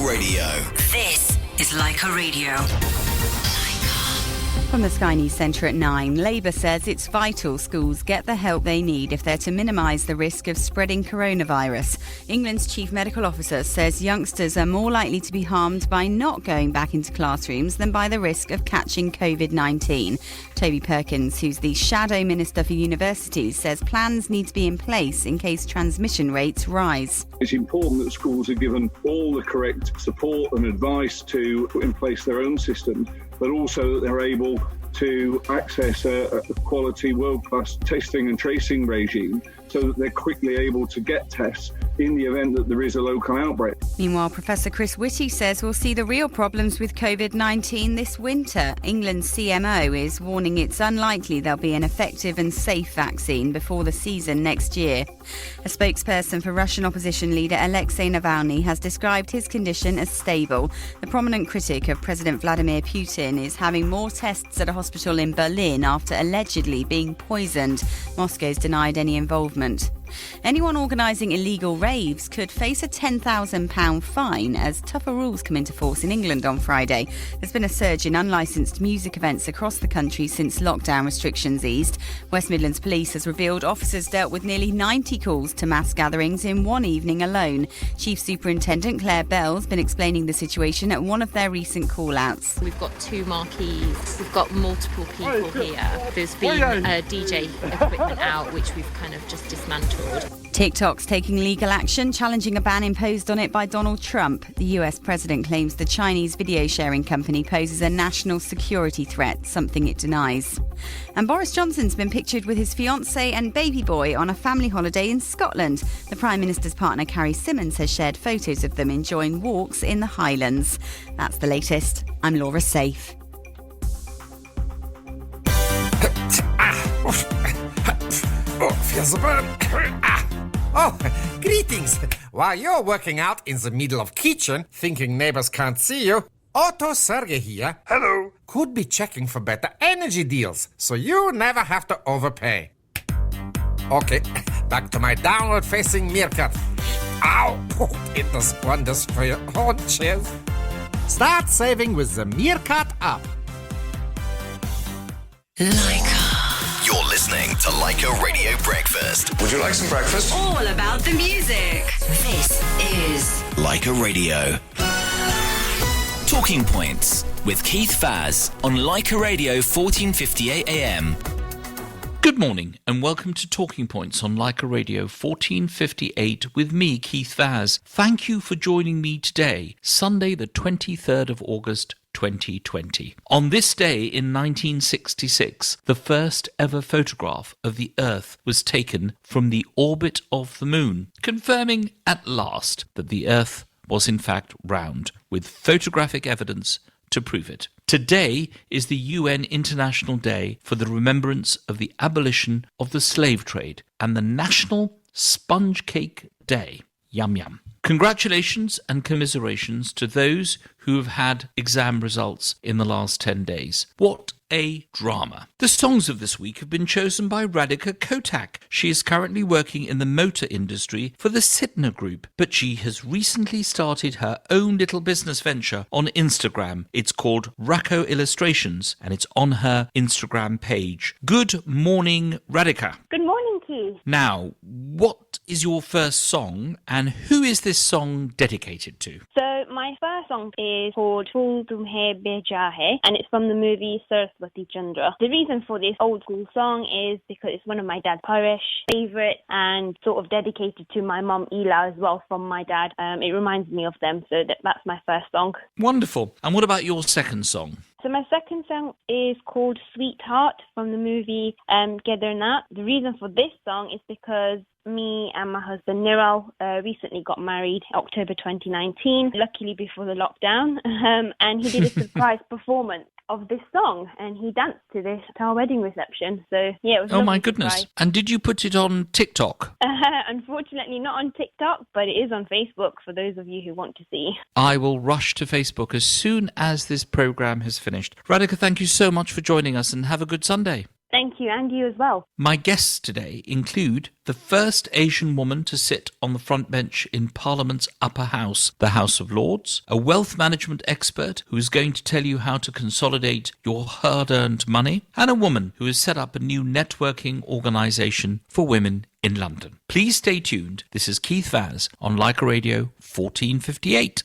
Radio. This is Leica Radio. From the Sky News Centre at 9, Labour says it's vital schools get the help they need if they're to minimise the risk of spreading coronavirus. England's Chief Medical Officer says youngsters are more likely to be harmed by not going back into classrooms than by the risk of catching COVID-19. Toby Perkins, who's the Shadow Minister for Universities, says plans need to be in place in case transmission rates rise. It's important that schools are given all the correct support and advice to put in place their own systems, but also that they're able to access a quality world-class testing and tracing regime so that they're quickly able to get tests in the event that there is a local outbreak. Meanwhile, Professor Chris Whitty says we'll see the real problems with COVID-19 this winter. England's CMO is warning it's unlikely there'll be an effective and safe vaccine before the season next year. A spokesperson for Russian opposition leader Alexei Navalny has described his condition as stable. The prominent critic of President Vladimir Putin is having more tests at a hospital in Berlin after allegedly being poisoned. Moscow's denied any involvement. Anyone organising illegal raves could face a £10,000 fine as tougher rules come into force in England on Friday. There's been a surge in unlicensed music events across the country since lockdown restrictions eased. West Midlands Police has revealed officers dealt with nearly 90 calls to mass gatherings in one evening alone. Chief Superintendent Claire Bell's been explaining the situation at one of their recent call-outs. We've got 2 marquees, we've got multiple people here. There's been DJ equipment out, which we've kind of just dismantled. TikTok's taking legal action, challenging a ban imposed on it by Donald Trump. The US president claims the Chinese video sharing company poses a national security threat, something it denies. And Boris Johnson's been pictured with his fiancée and baby boy on a family holiday in Scotland. The Prime Minister's partner, Carrie Symonds, has shared photos of them enjoying walks in the Highlands. That's the latest. I'm Laura Safe. Feels a burn. Oh, greetings. While you're working out in the middle of kitchen, thinking neighbors can't see you, Otto Sergey here. Hello. Could be checking for better energy deals, so you never have to overpay. Okay, back to my downward-facing meerkat. Ow! It does wonders for your haunches. Start saving with the Meerkat app. Leica. You're listening to Leica Radio Breakfast. Would you like some breakfast? All about the music. This is Leica Radio. Talking Points with Keith Faz on Leica Radio 1458 AM. Good morning and welcome to Talking Points on Leica Radio 1458 with me, Keith Vaz. Thank you for joining me today, Sunday the 23rd of August 2020. On this day in 1966, the first ever photograph of the Earth was taken from the orbit of the Moon, confirming at last that the Earth was in fact round, with photographic evidence to prove it. Today is the UN International Day for the Remembrance of the Abolition of the Slave Trade and the National Sponge Cake Day. Yum yum. Congratulations and commiserations to those who have had exam results in the last 10 days. What a drama. The songs of this week have been chosen by Radhika Kotak. She is currently working in the motor industry for the Sidner Group, but she has recently started her own little business venture on Instagram. It's called Racco Illustrations, and it's on her Instagram page. Good morning, Radhika. Good morning, Keith. Now, what is your first song, and who is this song dedicated to? So my first song is called Phul Tumhe Beja Hai, and it's from the movie Saraswati Chandra. The reason for this old school song is because it's one of my dad's Parish favourite and sort of dedicated to my mum Ela as well from my dad. It reminds me of them, so that's my first song. Wonderful. And what about your second song? So my second song is called Sweetheart from the movie Kedarnath. The reason for this song is because me and my husband Niral recently got married October 2019, luckily before the lockdown, and he did a surprise performance of this song, and he danced to this at our wedding reception. So yeah, it was oh my goodness. Surprise. And did you put it on TikTok? Unfortunately not on TikTok, but it is on Facebook for those of you who want to see. I will rush to Facebook as soon as this programme has finished. Radhika, thank you so much for joining us and have a good Sunday. Thank you, and you as well. My guests today include the first Asian woman to sit on the front bench in Parliament's upper house, the House of Lords, a wealth management expert who is going to tell you how to consolidate your hard-earned money, and a woman who has set up a new networking organisation for women in London. Please stay tuned. This is Keith Vaz on Leica Radio 1458.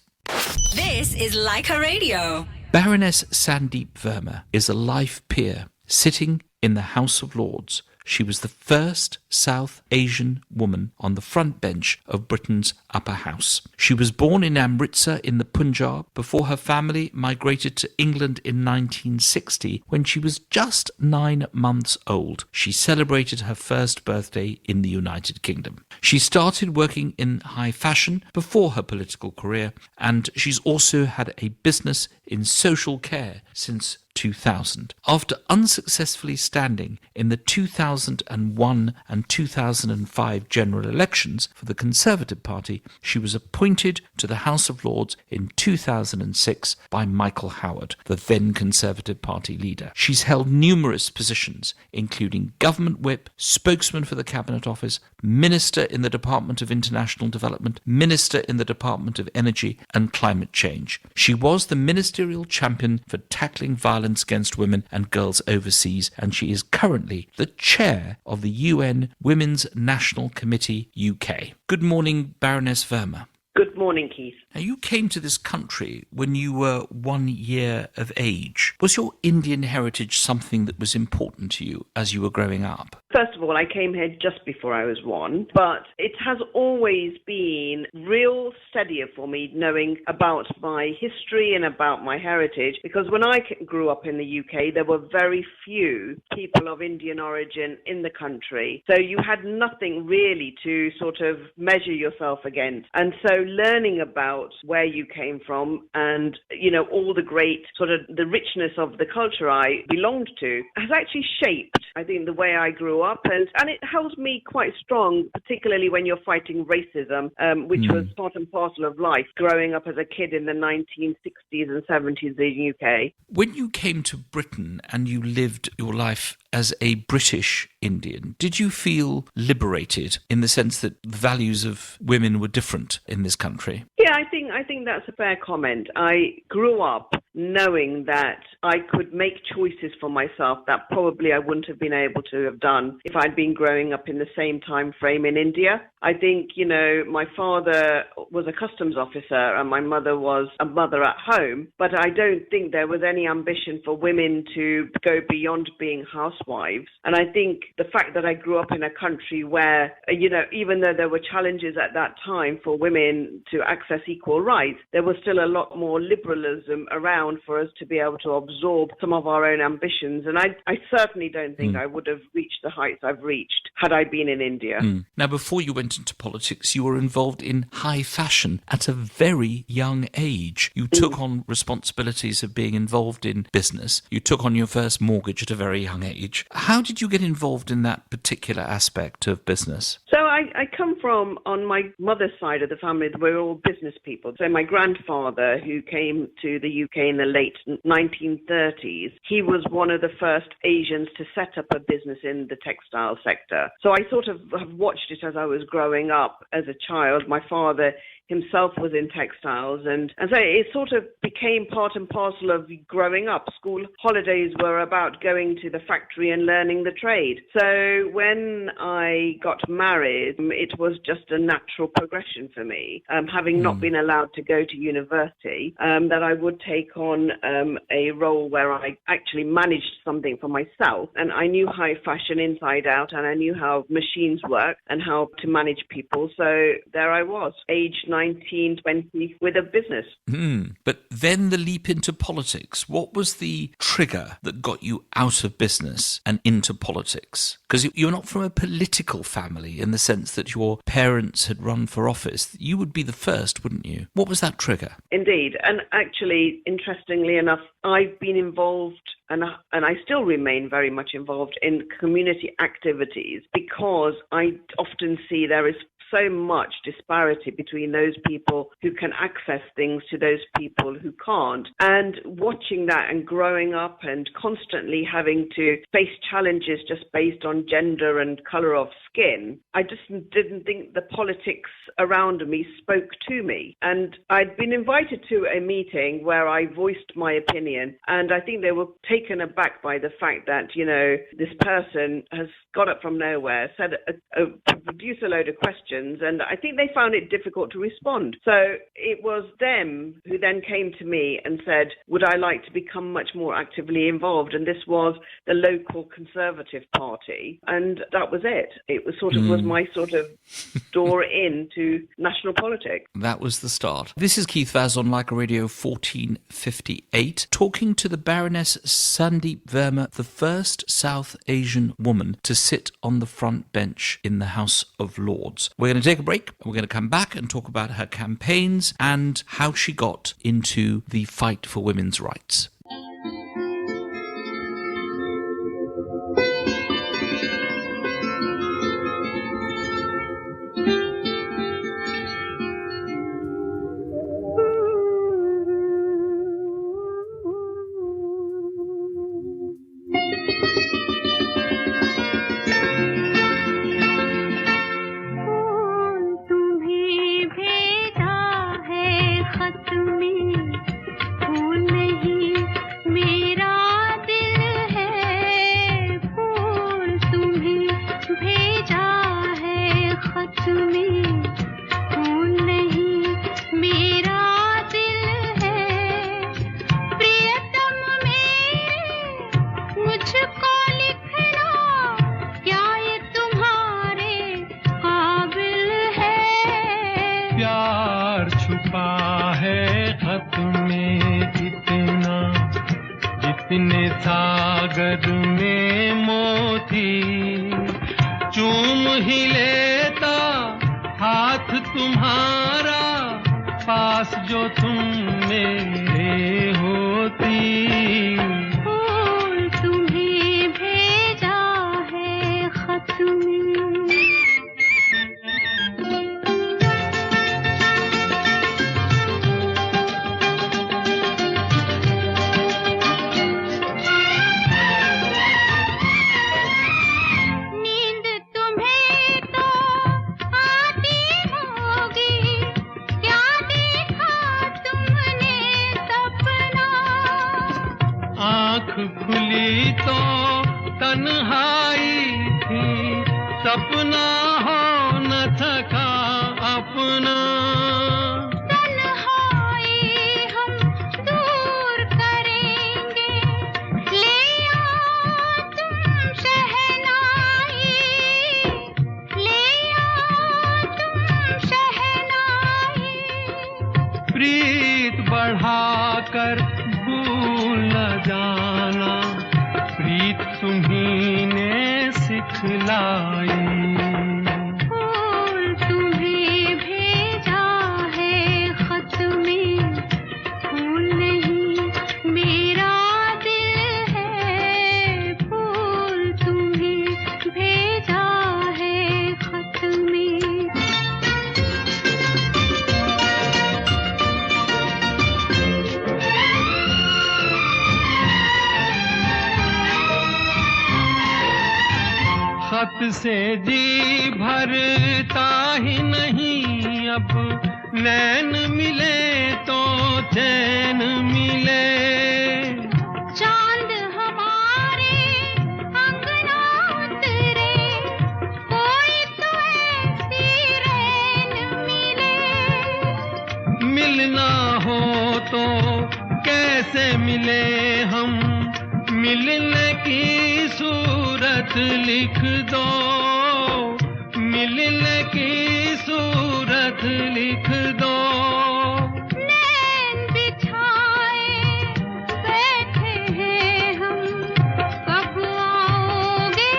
This is Leica Radio. Baroness Sandeep Verma is a life peer sitting in the House of Lords. She was the first South Asian woman on the front bench of Britain's upper house. She was born in Amritsar in the Punjab before her family migrated to England in 1960 when she was just 9 months old. She celebrated her first birthday in the United Kingdom. She started working in high fashion before her political career, and she's also had a business in social care since 2000. After unsuccessfully standing in the 2001 and 2005 general elections for the Conservative Party, she was appointed to the House of Lords in 2006 by Michael Howard, the then Conservative Party leader. She's held numerous positions, including government whip, spokesman for the Cabinet Office, minister in the Department of International Development, minister in the Department of Energy and Climate Change. She was the ministerial champion for tackling violence against women and girls overseas, and she is currently the chair of the UN Women's National Committee UK. Good morning, Baroness Verma. Good morning, Keith. Now, you came to this country when you were 1 year of age. Was your Indian heritage something that was important to you as you were growing up? First of all, I came here just before I was 1, but it has always been real steadier for me knowing about my history and about my heritage, because when I grew up in the UK, there were very few people of Indian origin in the country. So you had nothing really to sort of measure yourself against. And so learning about where you came from and, you know, all the great sort of the richness of the culture I belonged to has actually shaped, I think, the way I grew up, and it held me quite strong, particularly when you're fighting racism, which was part and parcel of life growing up as a kid in the 1960s and 70s in the UK. When you came to Britain and you lived your life as a British Indian, did you feel liberated in the sense that the values of women were different in this country? Yeah, I think that's a fair comment. I grew up knowing that I could make choices for myself that probably I wouldn't have been able to have done if I'd been growing up in the same time frame in India. I think, you know, my father was a customs officer and my mother was a mother at home, but I don't think there was any ambition for women to go beyond being housewives. And I think the fact that I grew up in a country where, you know, even though there were challenges at that time for women to access equal rights, there was still a lot more liberalism around for us to be able to absorb some of our own ambitions. And I certainly don't think I would have reached the heights I've reached had I been in India. Now, before you went into politics, you were involved in high fashion at a very young age. You took on responsibilities of being involved in business. You took on your first mortgage at a very young age. How did you get involved in that particular aspect of business? So I come from, on my mother's side of the family, we're all business people. So my grandfather, who came to the UK in the late 1930s, he was one of the first Asians to set up a business in the textile sector. So I sort of have watched it as I was growing up as a child. My father himself was in textiles, and so it sort of became part and parcel of growing up. School holidays were about going to the factory and learning the trade. So when I got married, it was just a natural progression for me, having not been allowed to go to university, that I would take on a role where I actually managed something for myself, and I knew high fashion inside out, and I knew how machines work and how to manage people. So there I was, aged 19, 20, with a business. But then the leap into politics. What was the trigger that got you out of business and into politics? Because you're not from a political family in the sense that your parents had run for office. You would be the first, wouldn't you? What was that trigger? Indeed. And actually, interestingly enough, I've been involved and I still remain very much involved in community activities because I often see there is so much disparity between those people who can access things to those people who can't. And watching that and growing up and constantly having to face challenges just based on gender and colour of skin, I just didn't think the politics around me spoke to me. And I'd been invited to a meeting where I voiced my opinion, and I think they were taken aback by the fact that, you know, this person has got up from nowhere, said produced a load of questions, and I think they found it difficult to respond. So it was them who then came to me and said, would I like to become much more actively involved? And this was the local Conservative Party, and that was it. It was was my sort of door into national politics. That was the start. This is Keith Vaz on Leica Radio 1458, talking to the Baroness Sandeep Verma, the first South Asian woman to sit on the front bench in the House of Lords. We're going to take a break, and we're going to come back and talk about her campaigns and how she got into the fight for women's rights. से जी भरता ही नहीं, अब नैन मिले तो चैन मिले। चांद हमारे अंगना उतरे, कोई तो ऐसी रैन मिले। मिलना हो तो कैसे मिले हम, मिलने की सूरत लिख दो, मिलने की सूरत लिख दो। नैन बिछाए बैठे हैं हम, कब आओगे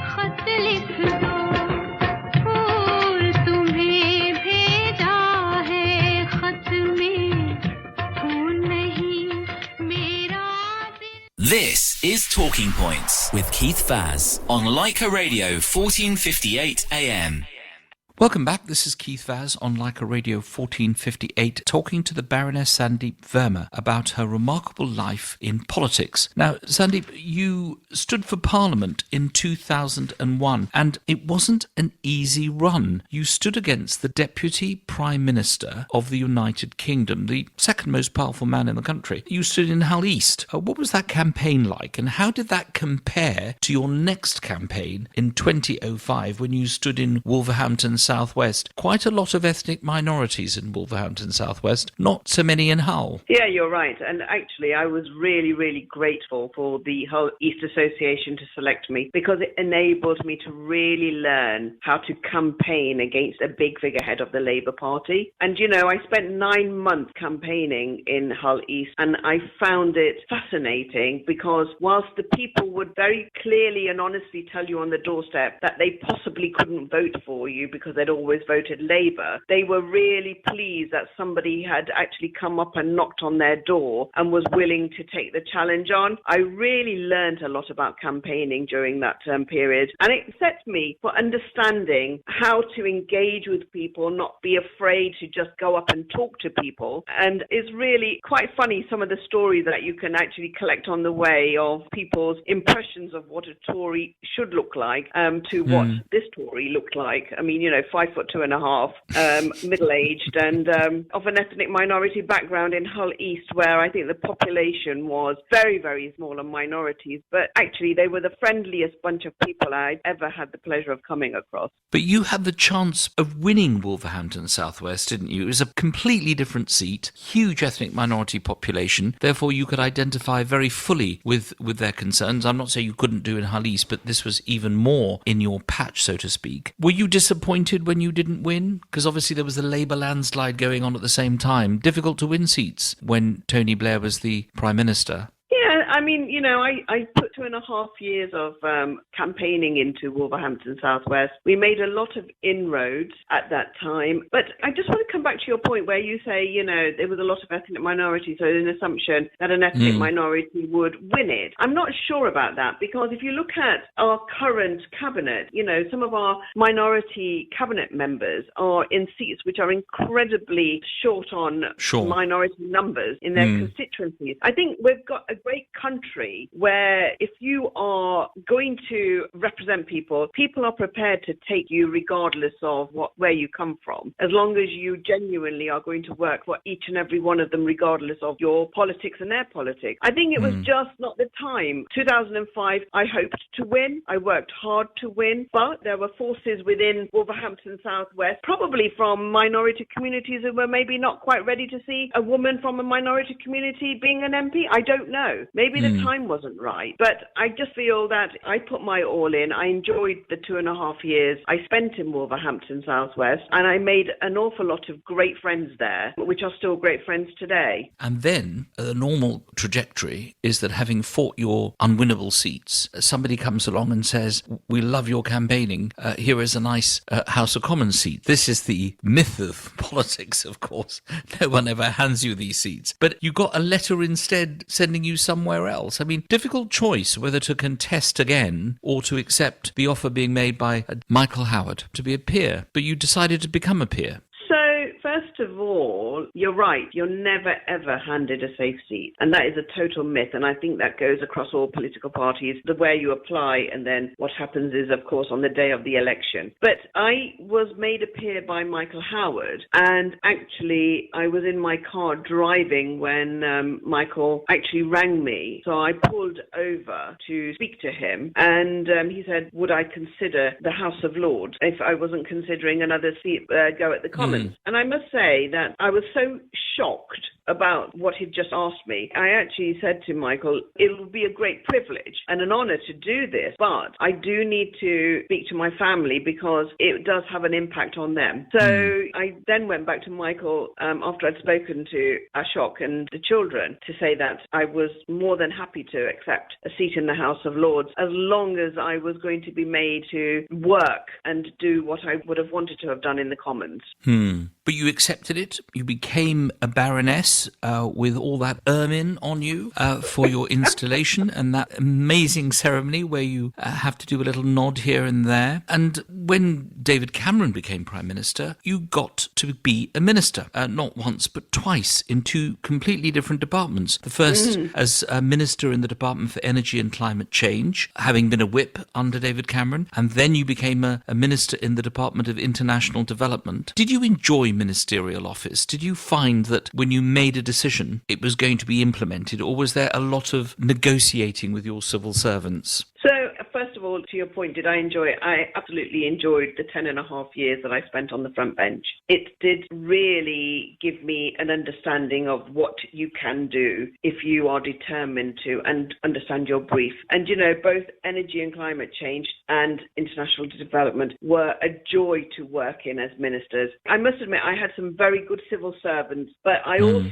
खत लिख दो। फूल तुम्हें भेजा है खत में, फूल नहीं मेरा दिल। This is Talking Points with Keith Vaz on Leica Radio 1458 AM. Welcome back. This is Keith Vaz on Leica Radio 1458, talking to the Baroness Sandeep Verma about her remarkable life in politics. Now, Sandeep, you stood for Parliament in 2001, and it wasn't an easy run. You stood against the Deputy Prime Minister of the United Kingdom, the second most powerful man in the country. You stood in Hull East. What was that campaign like, and how did that compare to your next campaign in 2005 when you stood in Wolverhampton Southwest? Quite a lot of ethnic minorities in Wolverhampton Southwest, not so many in Hull. Yeah, you're right. And actually, I was really, really grateful for the Hull East Association to select me, because it enabled me to really learn how to campaign against a big figurehead of the Labour Party. And, you know, I spent 9 months campaigning in Hull East, and I found it fascinating because whilst the people would very clearly and honestly tell you on the doorstep that they possibly couldn't vote for you because they'd always voted Labour, they were really pleased that somebody had actually come up and knocked on their door and was willing to take the challenge on. I really learned a lot about campaigning during that period, and it set me for understanding how to engage with people, not be afraid to just go up and talk to people. And it's really quite funny, some of the stories that you can actually collect on the way of people's impressions of what a Tory should look like to what this Tory looked like. I mean, you know, 5'2.5", middle-aged, and of an ethnic minority background in Hull East, where I think the population was very, very small and minorities, but actually they were the friendliest bunch of people I'd ever had the pleasure of coming across. But you had the chance of winning Wolverhampton Southwest, didn't you? It was a completely different seat, huge ethnic minority population, therefore you could identify very fully with their concerns. I'm not saying you couldn't do in Hull East, but this was even more in your patch, so to speak. Were you disappointed when you didn't win? Because obviously there was the Labour landslide going on at the same time. Difficult to win seats when Tony Blair was the Prime Minister. Yeah, I mean, you know, I put 2.5 years of campaigning into Wolverhampton Southwest. We made a lot of inroads at that time. But I just want to come back to your point where you say, you know, there was a lot of ethnic minorities, so there's an assumption that an ethnic minority would win it. I'm not sure about that, because if you look at our current cabinet, you know, some of our minority cabinet members are in seats which are incredibly short on minority numbers in their constituencies. I think we've got a great country where if you are going to represent people, people are prepared to take you regardless of where you come from, as long as you genuinely are going to work for each and every one of them, regardless of your politics and their politics. I think it was just not the time. 2005, I hoped to win. I worked hard to win, but there were forces within Wolverhampton Southwest, probably from minority communities who were maybe not quite ready to see a woman from a minority community being an MP. I don't know. Maybe the time wasn't right. But I just feel that I put my all in. I enjoyed the 2.5 years I spent in Wolverhampton Southwest, and I made an awful lot of great friends there, which are still great friends today. And then the normal trajectory is that having fought your unwinnable seats, somebody comes along and says, we love your campaigning, here is a nice House of Commons seat. This is the myth of politics, of course. No one ever hands you these seats. But you got a letter instead sending you somewhere else. I mean, difficult choice whether to contest again or to accept the offer being made by Michael Howard to be a peer. But you decided to become a peer. First of all, you're right. You're never, ever handed a safe seat. And that is a total myth. And I think that goes across all political parties, the way you apply. And then what happens is, of course, on the day of the election. But I was made a peer by Michael Howard. And actually, I was in my car driving when Michael actually rang me. So I pulled over to speak to him. And he said, would I consider the House of Lords if I wasn't considering another seat go at the Commons? And I must say that I was so shocked about what he'd just asked me. I actually said to Michael, it will be a great privilege and an honour to do this, but I do need to speak to my family because it does have an impact on them. So I then went back to Michael after I'd spoken to Ashok and the children to say that I was more than happy to accept a seat in the House of Lords as long as I was going to be made to work and do what I would have wanted to have done in the Commons. But you accepted it. You became a baroness with all that ermine on you for your installation and that amazing ceremony where you have to do a little nod here and there. And when David Cameron became Prime Minister, you got to be a minister, not once but twice in two completely different departments. The first as a minister in the Department for Energy and Climate Change, having been a whip under David Cameron, and then you became a minister in the Department of International Development. Did you enjoy ministerial office? Did you find that when you made a decision, it was going to be implemented, or was there a lot of negotiating with your civil servants? So, first of all, to your point, did I enjoy it? I absolutely enjoyed the 10.5 years that I spent on the front bench. It did really give me an understanding of what you can do if you are determined to and understand your brief. And, you know, both energy and climate change and international development were a joy to work in as ministers. I must admit, I had some very good civil servants, but I do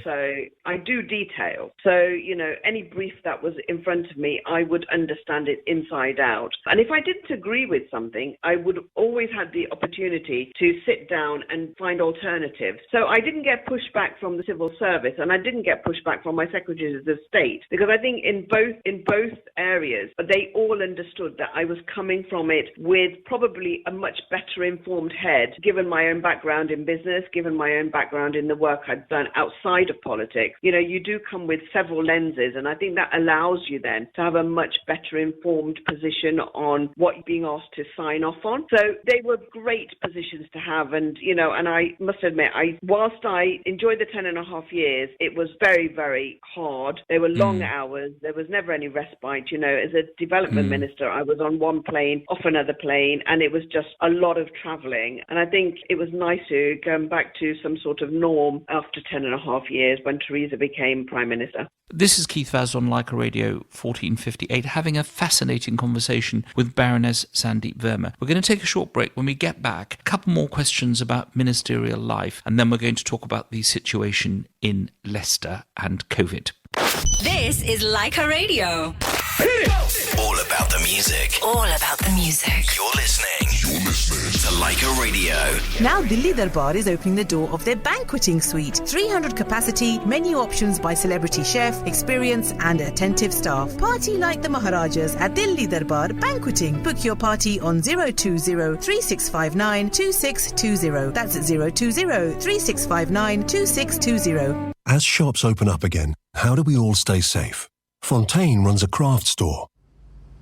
detail. So, you know, any brief that was in front of me, I would understand it inside out. And if I didn't agree with something, I would always have the opportunity to sit down and find alternatives. So I didn't get pushback from the civil service, and I didn't get pushback from my secretaries of state, because I think in both areas, they all understood that I was coming from it with probably a much better informed head, given my own background in business, given my own background in the work I'd done outside of politics. You know, you do come with several lenses, and I think that allows you then to have a much better informed position on what you're being asked to sign off on. So they were great positions to have, and, you know, and I must admit, whilst I enjoyed the 10.5 years, it was very, very hard. There were long hours. There was never any respite. You know, as a development minister, I was on one plane, off another plane, and it was just a lot of travelling. And I think it was nice to go back to some sort of norm after 10.5 years when Theresa became Prime Minister. This is Keith Vaz on Leica Radio 1458, having a fascinating conversation with Baroness Sandeep Verma. We're going to take a short break. When we get back, a couple more questions about ministerial life, and then we're going to talk about the situation in Leicester and COVID. This is Leica Radio. All about the music. All about the music. You're listening to Leica Radio. Now Dilli Darbar is opening the door of their banqueting suite. 300 capacity, menu options by celebrity chef, experience and attentive staff. Party like the Maharajas at Dilli Darbar Banqueting. Book your party on 020-3659-2620. That's 020-3659-2620. As shops open up again, how do we all stay safe? Fontaine runs a craft store.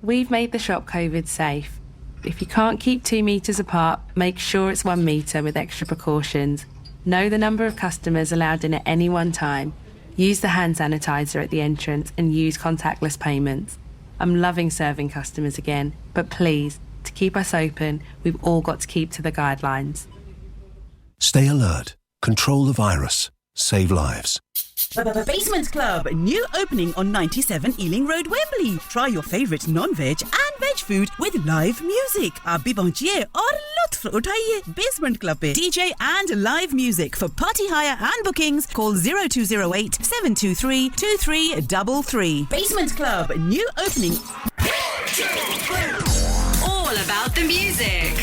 We've made the shop COVID safe. If you can't keep 2 metres apart, make sure it's 1 metre with extra precautions. Know the number of customers allowed in at any one time. Use the hand sanitizer at the entrance and use contactless payments. I'm loving serving customers again, but please, to keep us open, we've all got to keep to the guidelines. Stay alert. Control the virus. Save lives. Basement Club, new opening on 97 Ealing Road, Wembley. Try your favourite non-veg and veg food with live music. आप भी पहुंचिए और लुत्फ उठाइए Basement Club पे. DJ and live music for party hire and bookings. Call 0208 723 2333. Basement Club, new opening. All about the music.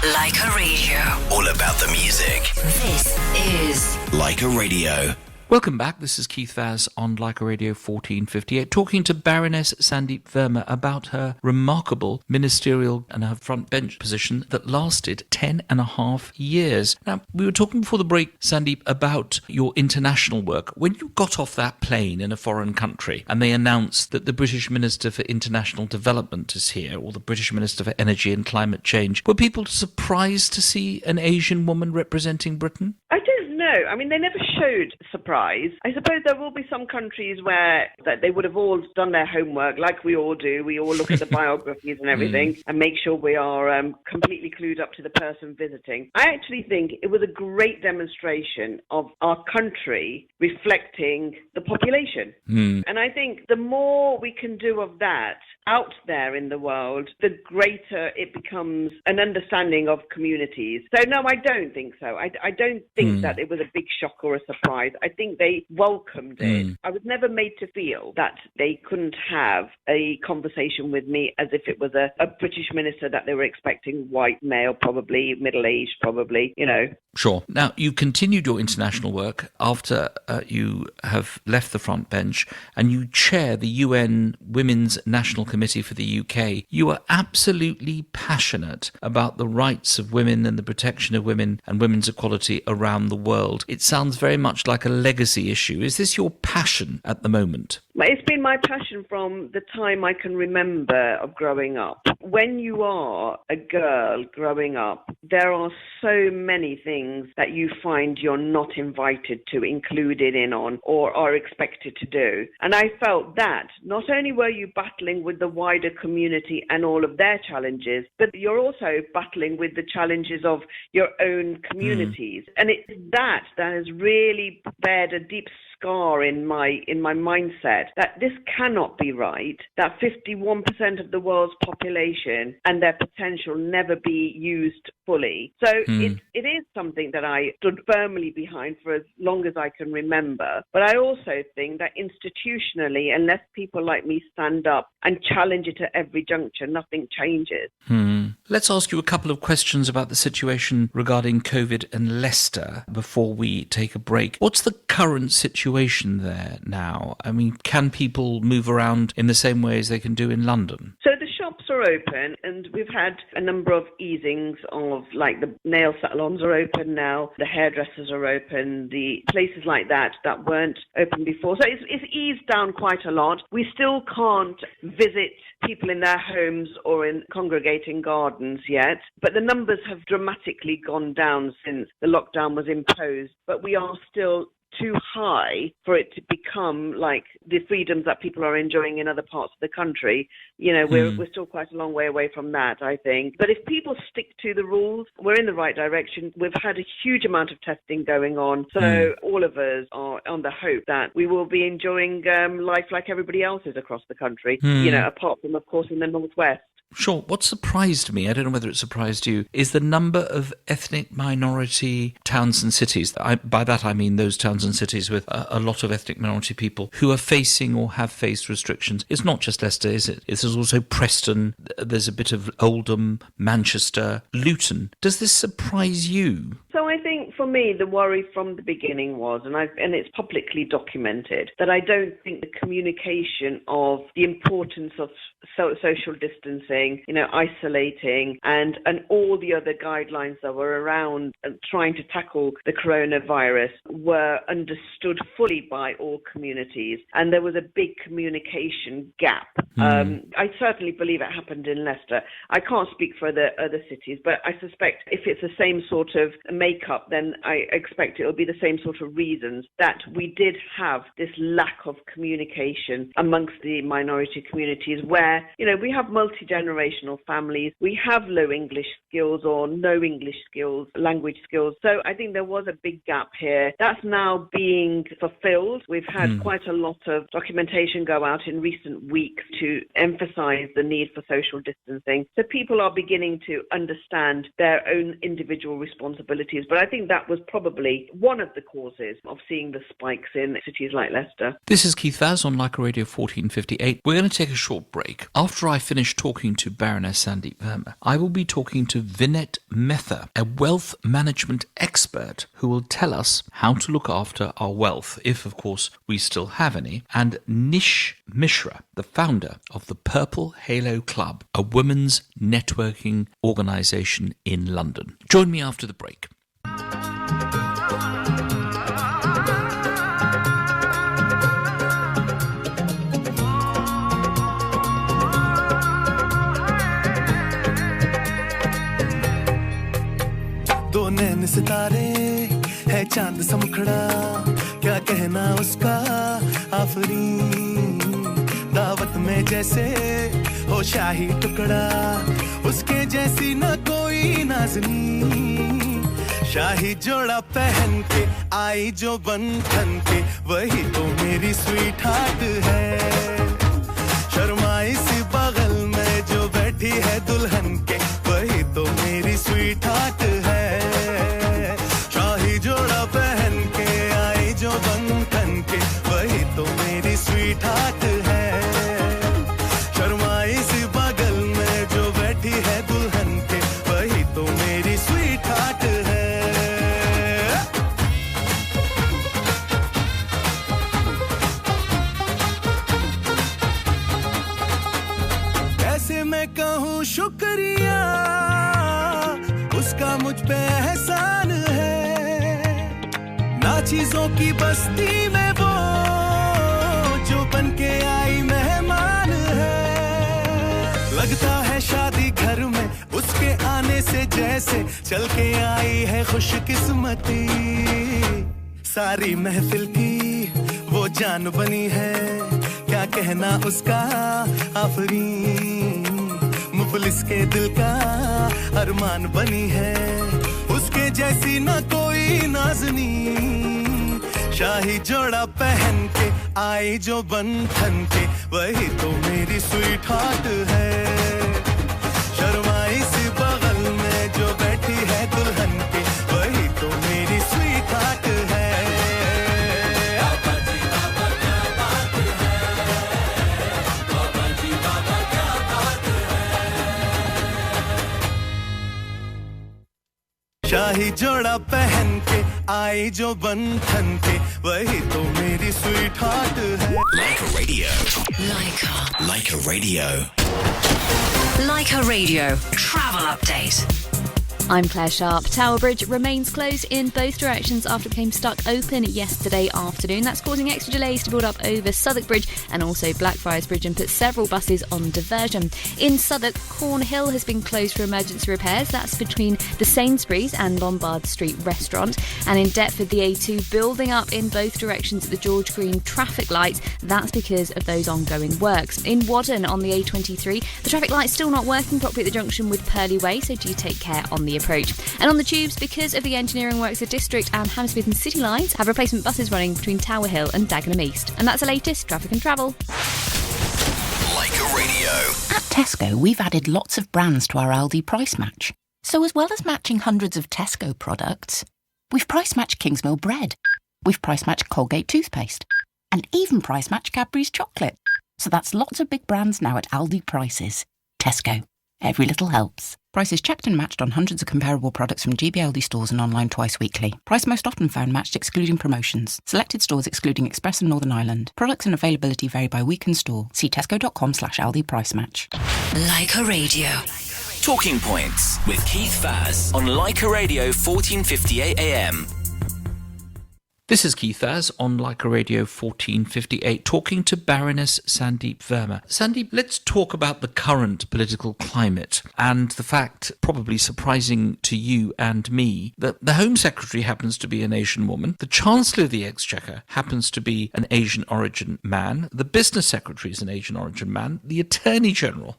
Leica Radio. All about the music. This is Leica Radio. Welcome back. This is Keith Vaz on Leica Radio 1458, talking to Baroness Sandeep Verma about her remarkable ministerial and her front bench position that lasted 10.5 years. Now, we were talking before the break, Sandeep, about your international work. When you got off that plane in a foreign country and they announced that the British Minister for International Development is here, or the British Minister for Energy and Climate Change, were people surprised to see an Asian woman representing Britain? I don't know. I mean, they never showed surprise. I suppose there will be some countries where that they would have all done their homework, like we all do. We all look at the biographies and everything and make sure we are completely clued up to the person visiting. I actually think it was a great demonstration of our country reflecting the population. And I think the more we can do of that out there in the world, the greater it becomes an understanding of communities. So no, I don't think so. I don't think that it it was a big shock or a surprise. I think they welcomed it. I was never made to feel that they couldn't have a conversation with me as if it was a British minister that they were expecting, white male, probably middle-aged, probably, you know. Sure. Now, you continued your international work after you have left the front bench, and you chair the UN Women's National Committee for the UK. You are absolutely passionate about the rights of women and the protection of women and women's equality around the world. It sounds very much like a legacy issue. Is this your passion at the moment? It's been my passion from the time I can remember of growing up. When you are a girl growing up, there are so many things that you find you're not invited to, included in on, or are expected to do. And I felt that not only were you battling with the wider community and all of their challenges, but you're also battling with the challenges of your own communities. And it's that has really bared a deep scar in my mindset that this cannot be right, that 51% of the world's population and their potential never be used fully. So it is something that I stood firmly behind for as long as I can remember. But I also think that institutionally, unless people like me stand up and challenge it at every juncture, nothing changes. Let's ask you a couple of questions about the situation regarding COVID and Leicester before we take a break. What's the current situation there now? I mean, can people move around in the same way as they can do in London? So the shops are open, and we've had a number of easings of, like, the nail salons are open now, the hairdressers are open, the places like that weren't open before. So it's eased down quite a lot. We still can't visit people in their homes or in congregating gardens yet, but the numbers have dramatically gone down since the lockdown was imposed. But we are still too high for it to become like the freedoms that people are enjoying in other parts of the country. You know, we're still quite a long way away from that, I think. But if people stick to the rules, we're in the right direction. We've had a huge amount of testing going on. So all of us are on the hope that we will be enjoying life like everybody else is across the country, you know, apart from, of course, in the Northwest. Sure. What surprised me, I don't know whether it surprised you, is the number of ethnic minority towns and cities. By that I mean those towns and cities with a lot of ethnic minority people who are facing or have faced restrictions. It's not just Leicester, is it? There's also Preston, there's a bit of Oldham, Manchester, Luton. Does this surprise you? So I think for me, the worry from the beginning was, and it's publicly documented, that I don't think the communication of the importance of social distancing, you know, isolating, and all the other guidelines that were around trying to tackle the coronavirus were understood fully by all communities. And there was a big communication gap. I certainly believe it happened in Leicester. I can't speak for the other cities, but I suspect if it's the same sort of makeup, then I expect it will be the same sort of reasons that we did have this lack of communication amongst the minority communities where, you know, we have multi-generational families, we have low English skills or no English skills, language skills. So I think there was a big gap here. That's now being fulfilled. We've had quite a lot of documentation go out in recent weeks to emphasize the need for social distancing. So people are beginning to understand their own individual responsibilities. But I think that was probably one of the causes of seeing the spikes in cities like Leicester. This is Keith Vaz on Leica Radio 1458. We're going to take a short break. After I finish talking to Baroness Sandeep Verma, I will be talking to Vinette Metha, a wealth management expert who will tell us how to look after our wealth, if of course we still have any, and Nish Mishra, the founder of the Purple Halo Club, a women's networking organisation in London. Join me after the break. दो नैन सितारे है चांद सा मुखड़ा क्या कहना उसका आफरीन दावत में जैसे हो शाही टुकड़ा उसके जैसी न कोई नाज़नीन शाही जोड़ा पहन के आई जो बन ठन के वही तो मेरी स्वीट हार्ट है शर्माई सी बगल में जो बैठी है दुल्हन के वही तो मेरी स्वीट हार्ट है शाही जोड़ा पहन मुझ पे एहसान है ना चीजों की बस्ती में वो जो बन के आई मेहमान है लगता है शादी घर में उसके आने से जैसे चल के आई है खुशकिस्मती सारी महफिल की वो जान बनी है क्या कहना उसका आफरीन मुफलिस के दिल का अरमान बनी है उसके जैसी ना कोई नाज़नी शाही जोड़ा पहन के आई जो बंधन के वही तो मेरी स्वीट हार्ट है शर्माई सी बगल में जो बैठी है दुल्हन के वही तो मेरी स्वीट हार्ट है शाही जोड़ा पहन के आई जो बंधन के वही तो मेरी स्वीट हार्ट है Like a radio. Like a radio. Like a Radio travel update. I'm Claire Sharp. Tower Bridge remains closed in both directions after it became stuck open yesterday afternoon. That's causing extra delays to build up over Southwark Bridge and also Blackfriars Bridge and put several buses on diversion. In Southwark, Cornhill has been closed for emergency repairs. That's between the Sainsbury's and Lombard Street restaurant. And in Deptford, the A2 building up in both directions at the George Green traffic lights. That's because of those ongoing works. In Wadden on the A23, the traffic light's still not working properly at the junction with Purley Way, so do take care on the approach. And on the tubes, because of the engineering works, the District and Hammersmith and City lines have replacement buses running between Tower Hill and Dagenham East. And that's the latest traffic and travel. Like a radio. At Tesco, we've added lots of brands to our Aldi price match. So as well as matching hundreds of Tesco products, we've price matched Kingsmill bread, we've price matched Colgate toothpaste, and even price matched Cadbury's chocolate. So that's lots of big brands now at Aldi prices. Tesco. Every little helps. Prices checked and matched on hundreds of comparable products from GBLD stores and online twice weekly. Price most often found matched excluding promotions. Selected stores excluding Express and Northern Ireland. Products and availability vary by week and store. See tesco.com/Aldi price match. Like a Radio. Talking Points with Keith Vaz on Like a Radio 1458 AM. This is Keith Vaz on Like a Radio 1458, talking to Baroness Sandeep Verma. Sandeep, let's talk about the current political climate and the fact, probably surprising to you and me, that the Home Secretary happens to be an Asian woman, the Chancellor of the Exchequer happens to be an Asian origin man, the Business Secretary is an Asian origin man, the Attorney General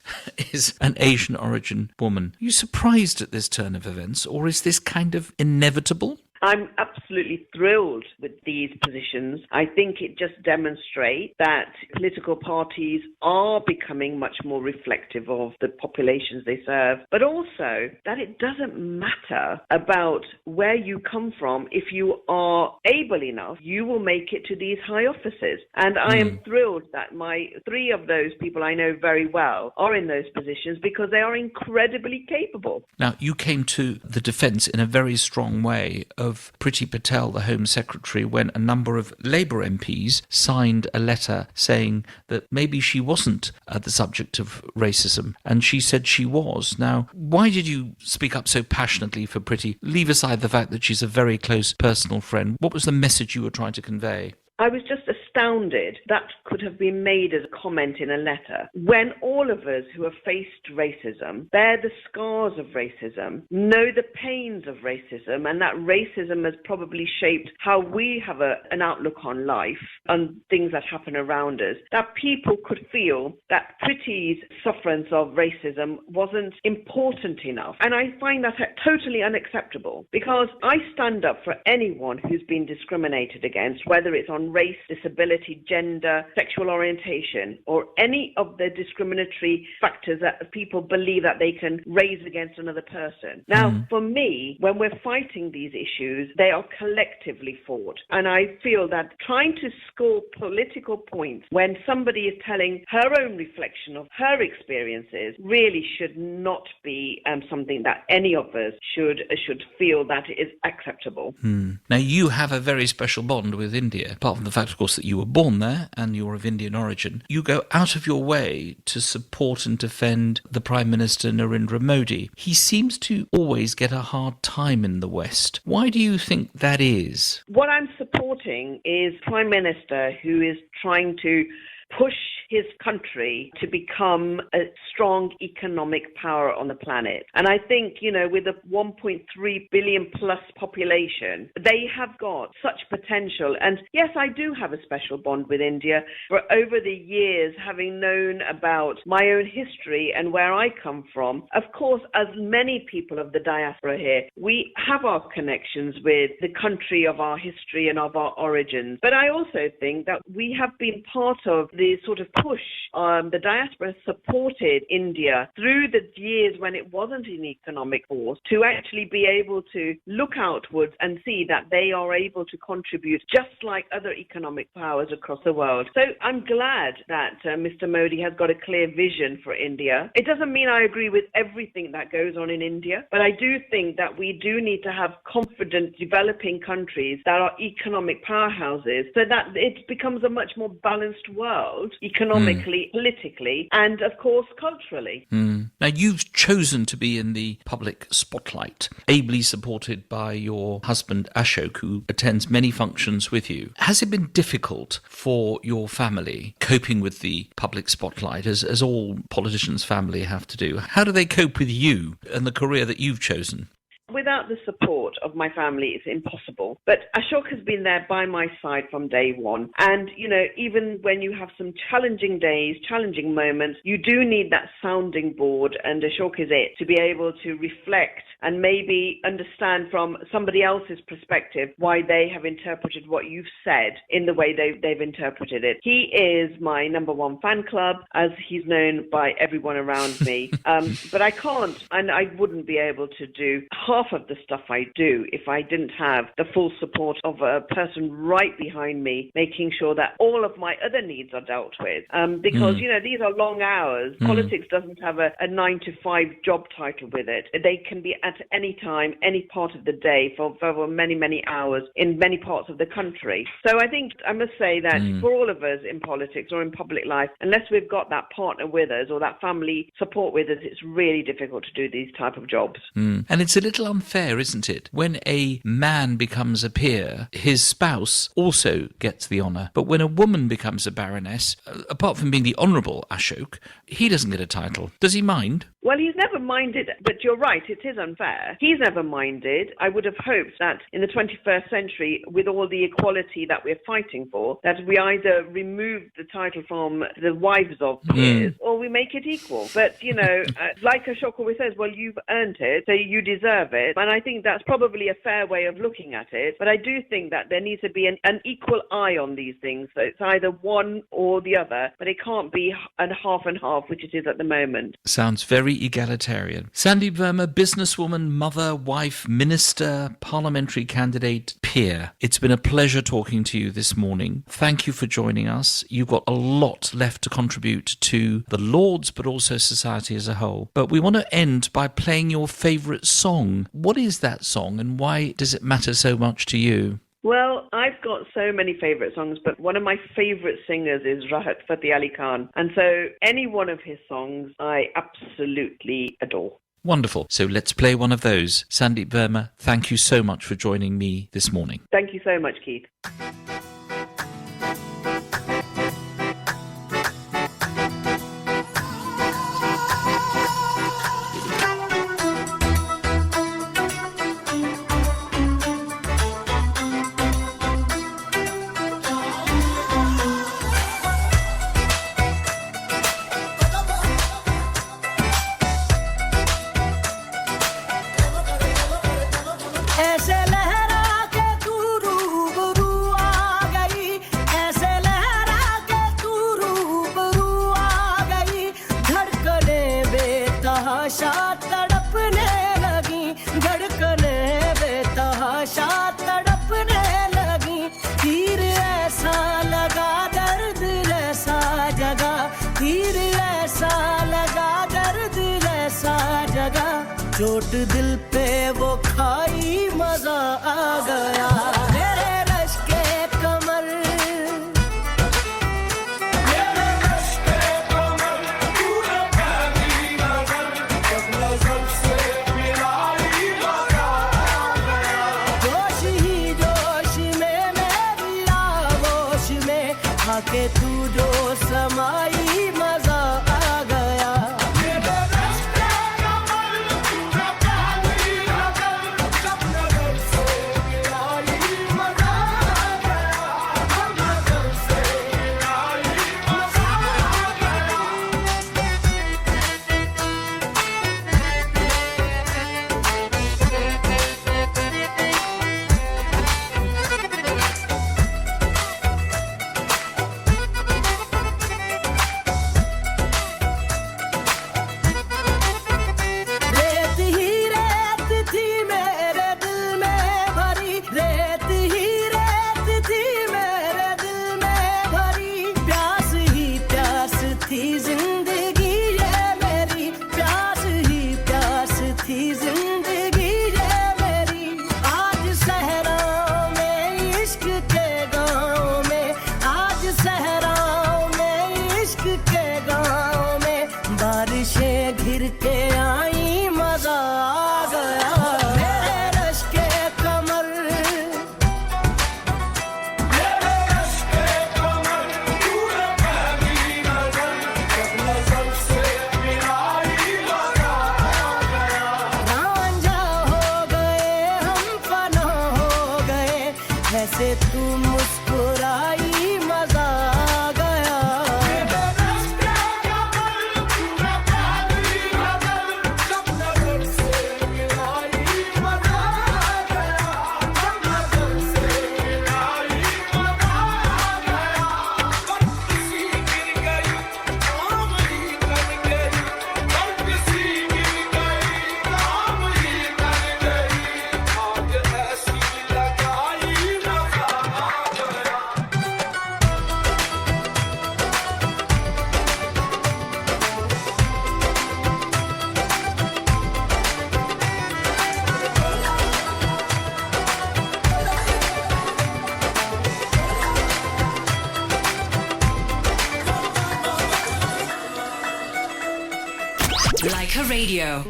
is an Asian origin woman. Are you surprised at this turn of events, or is this kind of inevitable? I'm absolutely thrilled with these positions. I think it just demonstrates that political parties are becoming much more reflective of the populations they serve, but also that it doesn't matter about where you come from. If you are able enough, you will make it to these high offices. And I am thrilled that my three of those people I know very well are in those positions because they are incredibly capable. Now, you came to the defence in a very strong way of Priti Patel, the Home Secretary, when a number of Labour MPs signed a letter saying that maybe she wasn't the subject of racism, and she said she was. Now, why did you speak up so passionately for Priti? Leave aside the fact that she's a very close personal friend. What was the message you were trying to convey? I was just astounded that could have been made as a comment in a letter when all of us who have faced racism bear the scars of racism, know the pains of racism, and that racism has probably shaped how we have an outlook on life and things that happen around us, that people could feel that Priti's sufferance of racism wasn't important enough. And I find that totally unacceptable because I stand up for anyone who's been discriminated against, whether it's on race, disability, gender, sexual orientation, or any of the discriminatory factors that people believe that they can raise against another person. Now, for me, when we're fighting these issues, they are collectively fought. And I feel that trying to score political points when somebody is telling her own reflection of her experiences really should not be something that any of us should feel that is acceptable. Now, you have a very special bond with India, apart from the fact, of course, that you were born there and you're of Indian origin, you go out of your way to support and defend the Prime Minister Narendra Modi. He seems to always get a hard time in the West. Why do you think that is? What I'm supporting is Prime Minister who is trying to push his country to become a strong economic power on the planet. And I think, with a 1.3 billion plus population, they have got such potential. And yes, I do have a special bond with India. For over the years, having known about my own history and where I come from, of course, as many people of the diaspora here, we have our connections with the country of our history and of our origins. But I also think that we have been part of the sort of push. The diaspora supported India through the years when it wasn't an economic force to actually be able to look outwards and see that they are able to contribute just like other economic powers across the world. So I'm glad that Mr. Modi has got a clear vision for India. It doesn't mean I agree with everything that goes on in India, but I do think that we do need to have confident developing countries that are economic powerhouses so that it becomes a much more balanced world economically, politically, and of course culturally. Now you've chosen to be in the public spotlight, ably supported by your husband Ashok, who attends many functions with you. Has it been difficult for your family coping with the public spotlight, as all politicians' family have to do? How do they cope with you and the career that you've chosen? Without the support of my family, it's impossible. But Ashok has been there by my side from day one. And, even when you have some challenging days, challenging moments, you do need that sounding board, and Ashok is it, to be able to reflect and maybe understand from somebody else's perspective why they have interpreted what you've said in the way they've interpreted it. He is my number one fan club, as he's known by everyone around me. But I can't, and I wouldn't be able to do half of the stuff I do if I didn't have the full support of a person right behind me, making sure that all of my other needs are dealt with. Because, these are long hours. Politics doesn't have a 9-to-5 job title with it. They can be at any time, any part of the day for many, many hours in many parts of the country. So I think I must say that for all of us in politics or in public life, unless we've got that partner with us or that family support with us, it's really difficult to do these type of jobs. And it's a little unfair, isn't it? When a man becomes a peer, his spouse also gets the honour. But when a woman becomes a baroness, apart from being the Honourable Ashok, he doesn't get a title. Does he mind? Well, he's never minded, but you're right, it is unfair. He's never minded. I would have hoped that in the 21st century, with all the equality that we're fighting for, that we either remove the title from the wives of peers or we make it equal. But, like Ashok always says, well, you've earned it, so you deserve it. And I think that's probably a fair way of looking at it. But I do think that there needs to be an equal eye on these things. So it's either one or the other, but it can't be a half and half, which it is at the moment. Sounds very egalitarian. Sandeep Verma, businesswoman, mother, wife, minister, parliamentary candidate, peer. It's been a pleasure talking to you this morning. Thank you for joining us. You've got a lot left to contribute to the Lords, but also society as a whole. But we want to end by playing your favourite song. What is that song and why does it matter so much to you? Well, I've got so many favourite songs, but one of my favourite singers is Rahat Fateh Ali Khan. And so any one of his songs I absolutely adore. Wonderful. So let's play one of those. Sandeep Verma, thank you so much for joining me this morning. Thank you so much, Keith. चोट दिल पे वो खाई मजा आ गया मेरे rush के कमर वहाँ के तू जो समाई मजा आ गया Leica Radio.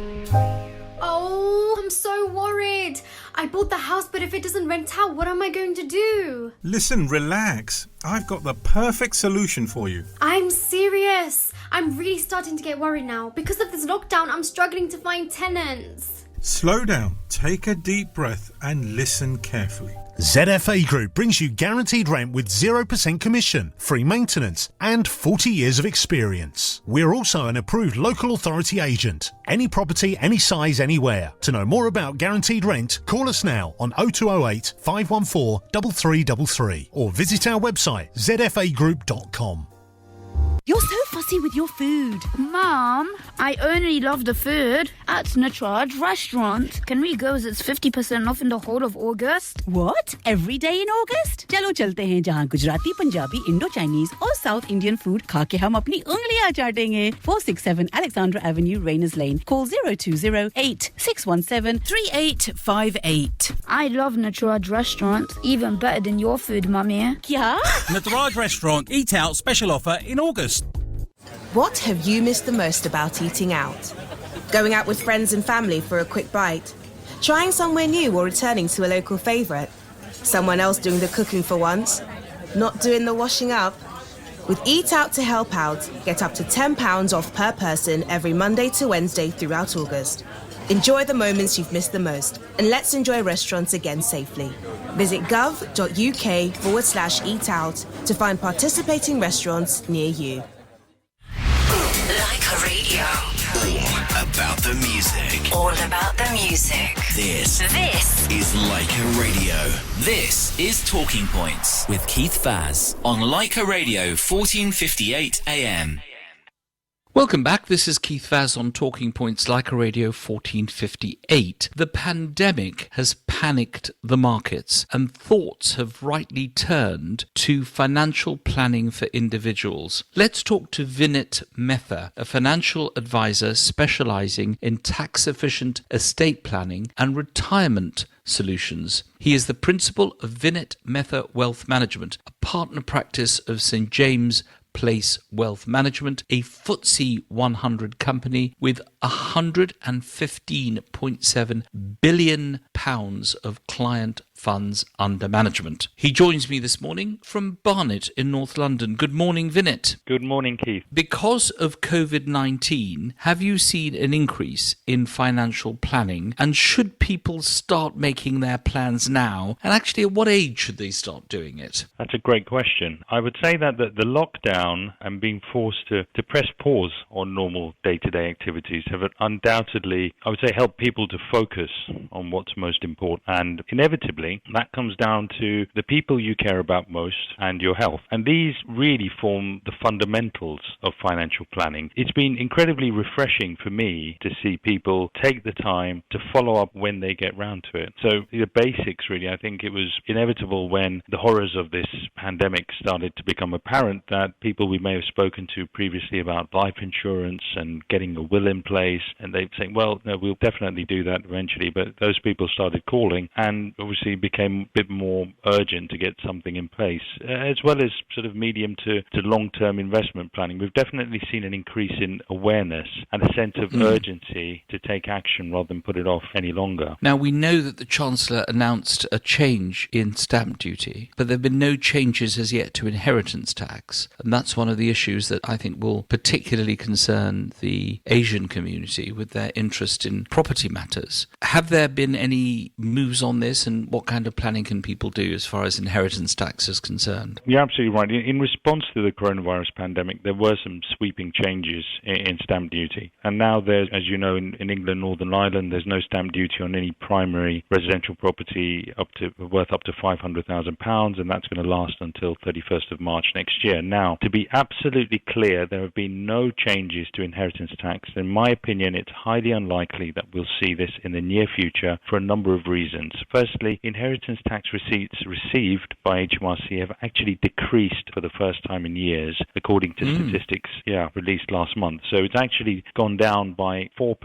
Oh, I'm so worried. I bought the house, but if it doesn't rent out, what am I going to do? Listen, relax. I've got the perfect solution for you. I'm serious. I'm really starting to get worried now. Because of this lockdown, I'm struggling to find tenants. Slow down, take a deep breath and listen carefully. ZFA Group brings you guaranteed rent with 0% commission, free maintenance and 40 years of experience. We're also an approved local authority agent. Any property, any size, anywhere. To know more about guaranteed rent, call us now on 0208 514 3333 or visit our website zfagroup.com. You're so fussy with your food. Mom, I only love the food at Natraj Restaurant. Can we go as it's 50% off in the whole of August? What? Every day in August? चलो चलते हैं जहाँ Gujarati, Punjabi, Indo-Chinese और south Indian food खा के हम अपनी उंगलियां चाटेंगे. 467 Alexandra Avenue, Rayners Lane. Call 0208 617 3858. I love Natraj Restaurant. Even better than your food, Mummy. क्या? Natraj Restaurant Eat Out special offer in August. What have you missed the most about eating out? Going out with friends and family for a quick bite? Trying somewhere new or returning to a local favourite? Someone else doing the cooking for once? Not doing the washing up? With Eat Out to help out, get up to £10 off per person every Monday to Wednesday throughout August. Enjoy the moments you've missed the most, and let's enjoy restaurants again safely. Visit gov.uk/eat out to find participating restaurants near you. Leica Radio. All about the music. All about the music. This is Leica Radio. This is Talking Points with Keith Faz on Leica Radio 1458 AM. Welcome back. This is Keith Faz on Talking Points, Leica Radio 1458. The pandemic has panicked the markets and thoughts have rightly turned to financial planning for individuals. Let's talk to Vinit Mehta, a financial advisor specializing in tax-efficient estate planning and retirement solutions. He is the principal of Vinit Mehta Wealth Management, a partner practice of St. James Place Wealth Management, a FTSE 100 company with £115.7 billion of client funds under management. He joins me this morning from Barnet in North London. Good morning, Vinit. Good morning, Keith. Because of COVID-19, have you seen an increase in financial planning? And should people start making their plans now? And actually, at what age should they start doing it? That's a great question. I would say that the lockdown and being forced to press pause on normal day-to-day activities have undoubtedly, I would say, helped people to focus on what's most important. And inevitably, that comes down to the people you care about most and your health. And these really form the fundamentals of financial planning. It's been incredibly refreshing for me to see people take the time to follow up when they get round to it. So the basics, really, I think it was inevitable when the horrors of this pandemic started to become apparent that people we may have spoken to previously about life insurance and getting a will in place, and they'd say, well, no, we'll definitely do that eventually. But those people started calling and obviously became a bit more urgent to get something in place, as well as sort of medium to long-term investment planning. We've definitely seen an increase in awareness and a sense of urgency to take action rather than put it off any longer. Now, we know that the Chancellor announced a change in stamp duty, but there have been no changes as yet to inheritance tax. And that's one of the issues that I think will particularly concern the Asian community with their interest in property matters. Have there been any moves on this, and what kind of planning can people do as far as inheritance tax is concerned? You're absolutely right. In response to the coronavirus pandemic, there were some sweeping changes in stamp duty. And now there's, as you know, in England, Northern Ireland, there's no stamp duty on any primary residential property worth up to £500,000, and that's going to last until 31st of March next year. Now, to be absolutely clear, there have been no changes to inheritance tax. In my opinion, it's highly unlikely that we'll see this in the near future for a number of reasons. Firstly, inheritance tax receipts received by HMRC have actually decreased for the first time in years, according to statistics released last month. So it's actually gone down by 4%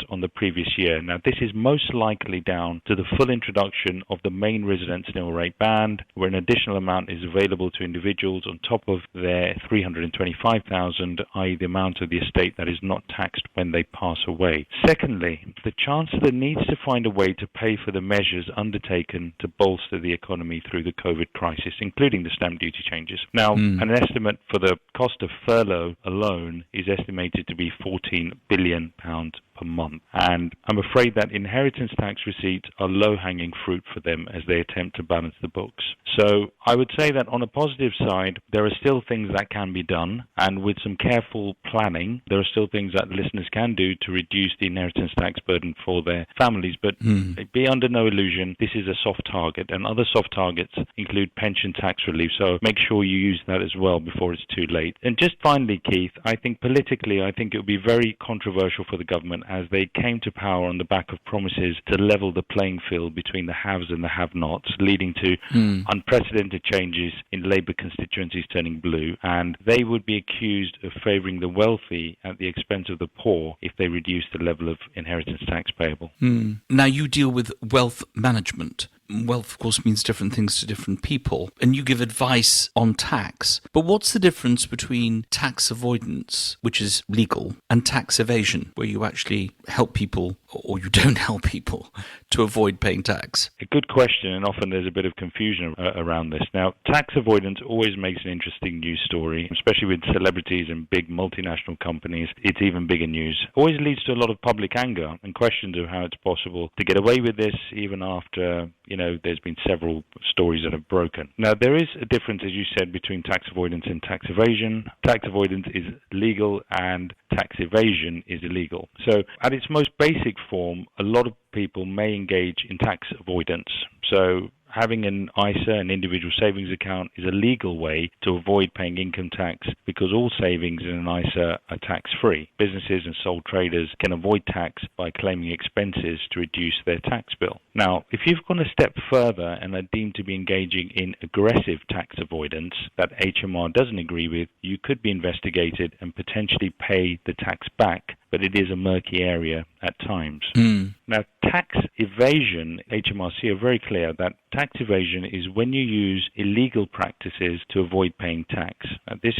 on the previous year. Now, this is most likely down to the full introduction of the main residence nil rate band, where an additional amount is available to individuals on top of their $325,000, i.e. the amount of the estate that is not taxed when they pass away. Secondly, the Chancellor needs to find a way to pay for the measures undertaken to bolster the economy through the COVID crisis, including the stamp duty changes. Now, an estimate for the cost of furlough alone is estimated to be £14 billion per month. And I'm afraid that inheritance tax receipts are low-hanging fruit for them as they attempt to balance the books. So I would say that on a positive side, there are still things that can be done, and with some careful planning, there are still things that listeners can do to reduce the inheritance tax burden for their families. But be under no illusion, this is a soft target, and other soft targets include pension tax relief. So make sure you use that as well before it's too late. And just finally, Keith, I think politically, it would be very controversial for the government as they came to power on the back of promises to level the playing field between the haves and the have-nots, leading to unprecedented changes in Labour constituencies turning blue. And they would be accused of favouring the wealthy at the expense of the poor if they reduce the level of inheritance tax payable. Now, you deal with wealth management. Wealth, of course, means different things to different people, and you give advice on tax. But what's the difference between tax avoidance, which is legal, and tax evasion, where you actually help people, or you don't help people, to avoid paying tax? A good question, and often there's a bit of confusion around this. Now, tax avoidance always makes an interesting news story, especially with celebrities and big multinational companies. It's even bigger news. Always leads to a lot of public anger and questions of how it's possible to get away with this, even after there's been several stories that have broken. Now, there is a difference, as you said, between tax avoidance and tax evasion. Tax avoidance is legal and tax evasion is illegal. So at its most basic form, a lot of people may engage in tax avoidance. So having an ISA, an individual savings account, is a legal way to avoid paying income tax because all savings in an ISA are tax-free. Businesses and sole traders can avoid tax by claiming expenses to reduce their tax bill. Now, if you've gone a step further and are deemed to be engaging in aggressive tax avoidance that HMR doesn't agree with, you could be investigated and potentially pay the tax back, but it is a murky area at times. Now, tax evasion, HMRC are very clear that tax evasion is when you use illegal practices to avoid paying tax. This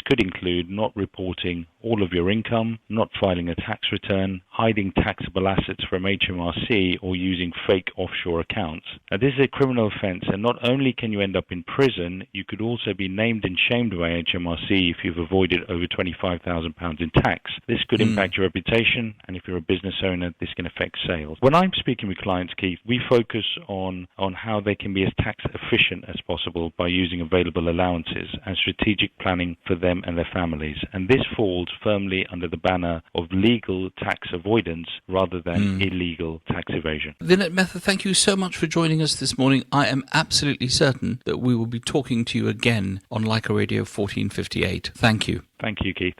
could include not reporting all of your income, not filing a tax return, hiding taxable assets from HMRC, or using fake offshore accounts. This is a criminal offence, and not only can you end up in prison, you could also be named and shamed by HMRC if you've avoided over £25,000 in tax. This could impact your reputation, and if you're a business owner, this can affect sales. When I'm speaking with clients, Keith, we focus on how they can be as tax efficient as possible by using available allowances and strategic planning for them and their families. And this falls firmly under the banner of legal tax avoidance rather than illegal tax evasion. Vinit Mehta, thank you so much for joining us this morning. I am absolutely certain that we will be talking to you again on Leica Radio 1458. Thank you. Thank you, Keith.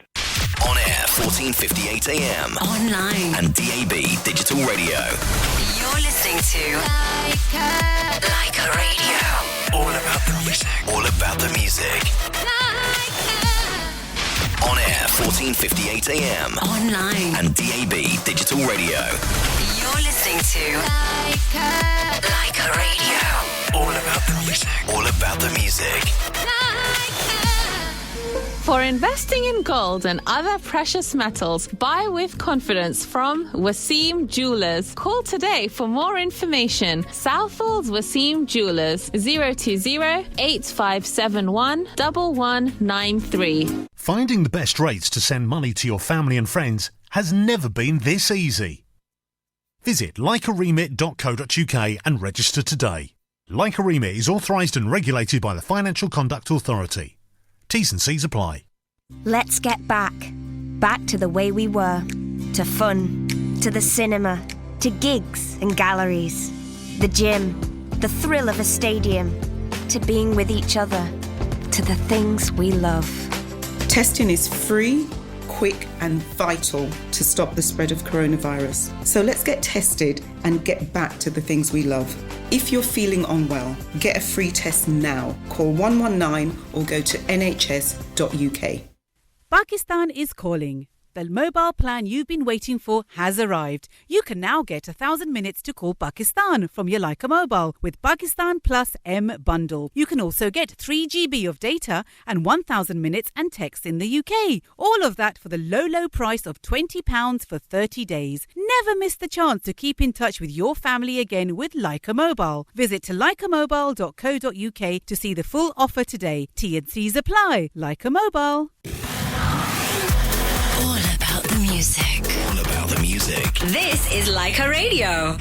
On air, 1458 AM. Online. And DAB Digital Radio. You're listening to Leica Radio. All about the music. All about the music. On air, 1458 AM. Online. And DAB Digital Radio. You're listening to Leica Radio. All about the music. All about the music. For investing in gold and other precious metals, buy with confidence from Wasim Jewelers. Call today for more information. Southall's Wasim Jewelers, 020-8571-1193. Finding the best rates to send money to your family and friends has never been this easy. Visit leicaremit.co.uk and register today. Leica Remit is authorised and regulated by the Financial Conduct Authority. T's and C's apply. Let's get back to the way we were, to fun, to the cinema, to gigs and galleries, the gym, the thrill of a stadium, to being with each other, to the things we love. Testing is free, quick and vital to stop the spread of coronavirus. So let's get tested and get back to the things we love. If you're feeling unwell, get a free test now. Call 119 or go to nhs.uk. Pakistan is calling. The mobile plan you've been waiting for has arrived. You can now get 1,000 minutes to call Pakistan from your Leica mobile with Pakistan Plus M bundle. You can also get 3 GB of data and 1,000 minutes and text in the UK. All of that for the low price of £20 for 30 days. Never miss the chance to keep in touch with your family again with Leica Mobile. Visit leicamobile.co.uk to see the full offer today. T&Cs apply. Leica Mobile. All about the music. All about the music. This is Leica Radio.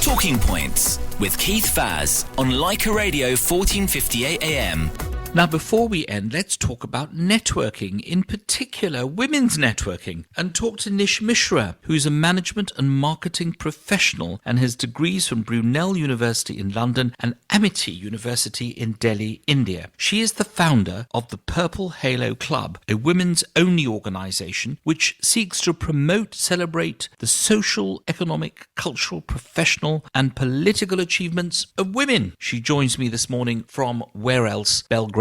Talking Points with Keith Faz on Leica Radio 1458 AM. Now, before we end, let's talk about networking, in particular women's networking, and talk to Nish Mishra, who's a management and marketing professional and has degrees from Brunel University in London and Amity University in Delhi, India. She is the founder of the Purple Halo Club, a women's-only organisation which seeks to promote, celebrate the social, economic, cultural, professional and political achievements of women. She joins me this morning from where else? Belgravia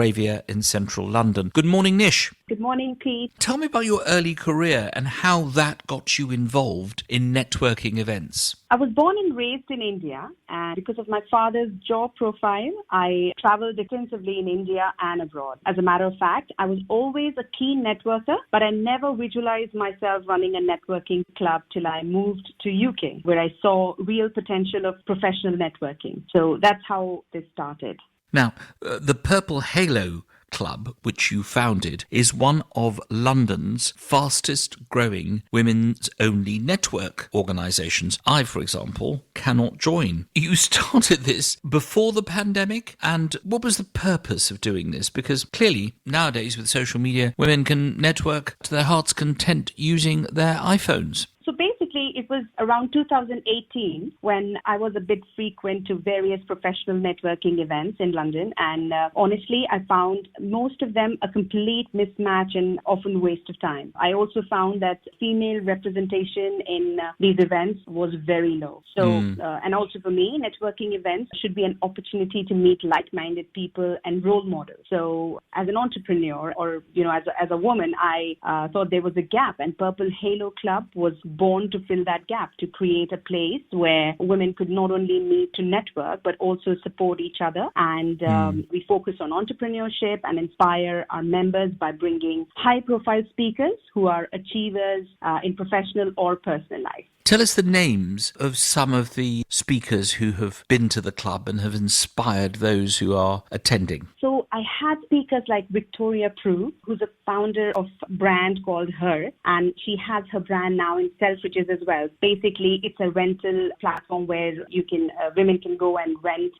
in central London. Good morning, Nish. Good morning, Pete. Tell me about your early career and how that got you involved in networking events. I was born and raised in India, and because of my father's job profile, I traveled extensively in India and abroad. As a matter of fact, I was always a keen networker, but I never visualized myself running a networking club till I moved to UK, where I saw real potential of professional networking. So that's how this started. Now, the Purple Halo Club, which you founded, is one of London's fastest growing women's only network organisations. I, for example, cannot join. You started this before the pandemic, and what was the purpose of doing this? Because clearly, nowadays with social media, women can network to their heart's content using their iPhones. So basically, it was around 2018 when I was a bit frequent to various professional networking events in London. And honestly, I found most of them a complete mismatch and often waste of time. I also found that female representation in these events was very low. So, and also for me, networking events should be an opportunity to meet like-minded people and role models. So as an entrepreneur or, as a woman, I thought there was a gap, and Purple Halo Club was born to fill that gap to create a place where women could not only meet to network, but also support each other. And we focus on entrepreneurship and inspire our members by bringing high-profile speakers who are achievers in professional or personal life. Tell us the names of some of the speakers who have been to the club and have inspired those who are attending. So I had speakers like Victoria Prue, who's a founder of a brand called Her, and she has her brand now in Selfridges as well. Basically, it's a rental platform where you can women can go and rent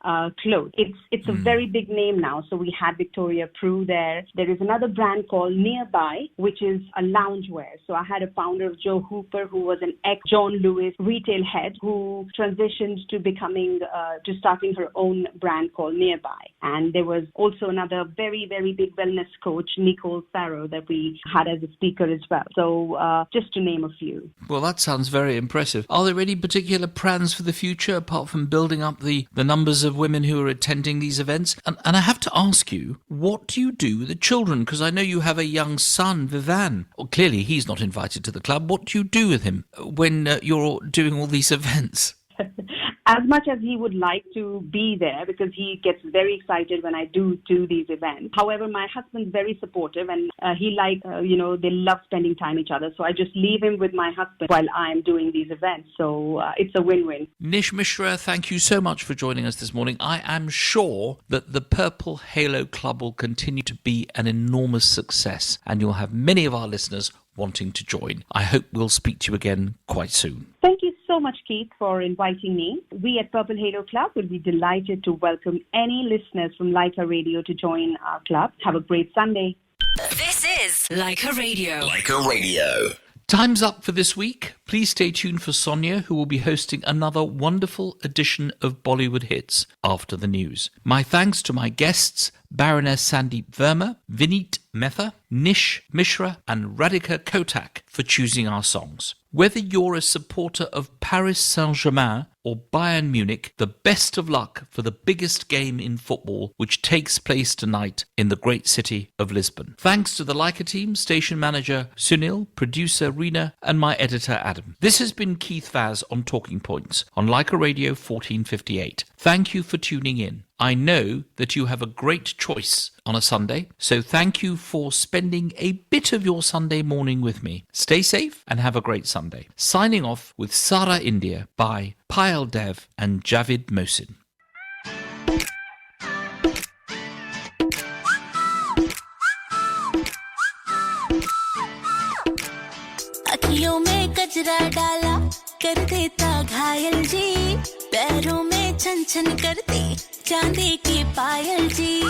clothes. It's a very big name now. So we had Victoria Prue there. There is another brand called Nearby, which is a loungewear. So I had a founder of Joe Hooper, who was an ex-John Lewis retail head, who transitioned to to starting her own brand called Nearby. And there was also another very, very big wellness coach, Nicole Farrow, that we had as a speaker as well. So just to name a few. Well, that sounds very impressive. Are there any particular plans for the future, apart from building up the numbers of women who are attending these events? And I have to ask you, what do you do with the children? Because I know you have a young son, Vivan. Well, clearly he's not invited to the club. What do you do with him when you're doing all these events? As much as he would like to be there, because he gets very excited when I do these events. However, my husband's very supportive, and they love spending time each other. So I just leave him with my husband while I'm doing these events. So it's a win-win. Nish Mishra, thank you so much for joining us this morning. I am sure that the Purple Halo Club will continue to be an enormous success, and you'll have many of our listeners wanting to join. I hope we'll speak to you again quite soon. Thank you so much, Keith, for inviting me. We at Purple Halo Club will be delighted to welcome any listeners from Leica Radio to join our club. Have a great Sunday. This is Leica Radio. Leica Radio. Time's up for this week. Please stay tuned for Sonia, who will be hosting another wonderful edition of Bollywood Hits after the news. My thanks to my guests, Baroness Sandeep Verma, Vineet Mehta, Nish Mishra and Radhika Kotak for choosing our songs. Whether you're a supporter of Paris Saint-Germain or Bayern Munich, the best of luck for the biggest game in football, which takes place tonight in the great city of Lisbon. Thanks to the Leica team, station manager Sunil, producer Rina and my editor Adam. This has been Keith Vaz on Talking Points on Leica Radio 1458. Thank you for tuning in. I know that you have a great choice on a Sunday, so thank you for spending a bit of your Sunday morning with me. Stay safe and have a great Sunday. Signing off with Sara India by Payal Dev and Javid Mohsin. अखियों में कजरा डाला कर देता घायल जी पैरों में छन छन करती चांदी की पायल जी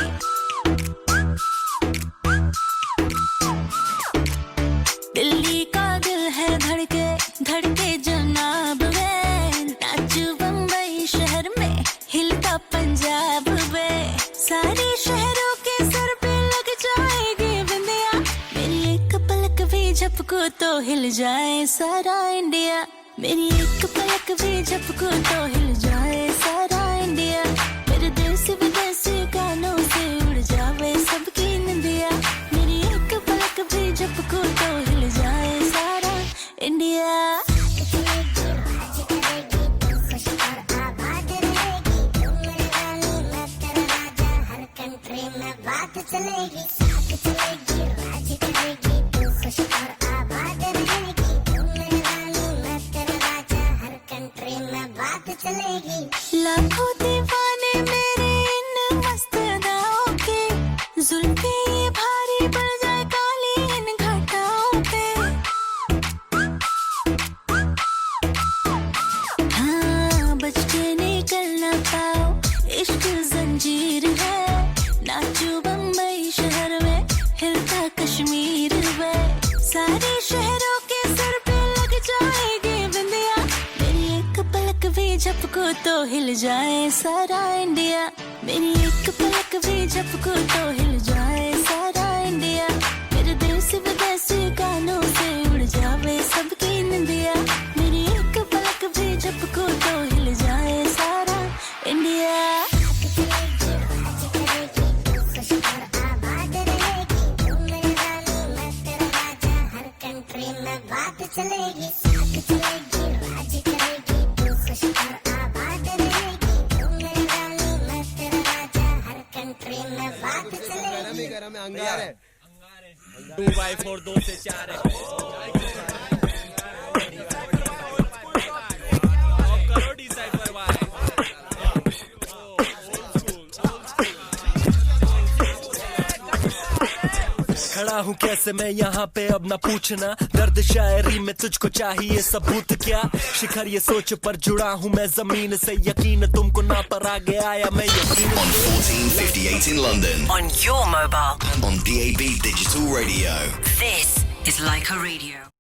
दिल्ली का दिल है धड़के धड़के जनाब वे नाचू बम्बई शहर में हिलता पंजाब वे सारे शहरों के सर पे लग जाएगी बिंदिया मेरी एक पलक भी झपको तो हिल जाए सारा इंडिया मेरी एक पलक भी झपको तो हिल जाए सारा इंडिया मेरे देश विदेशी गानों से उड़ जावे सबकी निंदिया मेरी एक पलक भी झपको तो हिल जाए सारा इंडिया चलेगी साथ चलेगी राज करेगी तू खुश और आबाद रहेगी तू मेरे रानी मैं तेरा राजा हर कंट्री में बात चलेगी लाखों दीवाने मेरे इन मस्त अदाओं के जुल्फे ये भारी पड़ जाए काली इन घटाओं पे हाँ बच के निकल ना पाओ इश्क जंजीर है नाचू बम्बई शहर में हिलता कश्मीर में सारे शहरों के सर पे लग जाएगी बिंदिया मेरी एक पलक भी झपको तो हिल जाए सारा इंडिया मेरी एक पलक भी झपको तो हिल जाए सारा इंडिया मेरे देश विदेशी गानों से उड़ जावे सबकी निंदिया मेरी एक पलक भी झपको तो हिल जाए सारा इंडिया चलेगी साथ चलेगी गरम है अंगार है 2x4 2 से 4 है करो डिसाइफर भाई खड़ा हूँ कैसे मैं यहाँ पे अब ना पूछना दर्द शायरी में तुझको चाहिए सबूत क्या शिखर ये सोच पर जुड़ा हूँ मैं जमीन से यकीन तुमको ना पर आगे आया मैं यकीन On 1458 in London. On your mobile. On DAB Digital Radio. This is Leica Radio.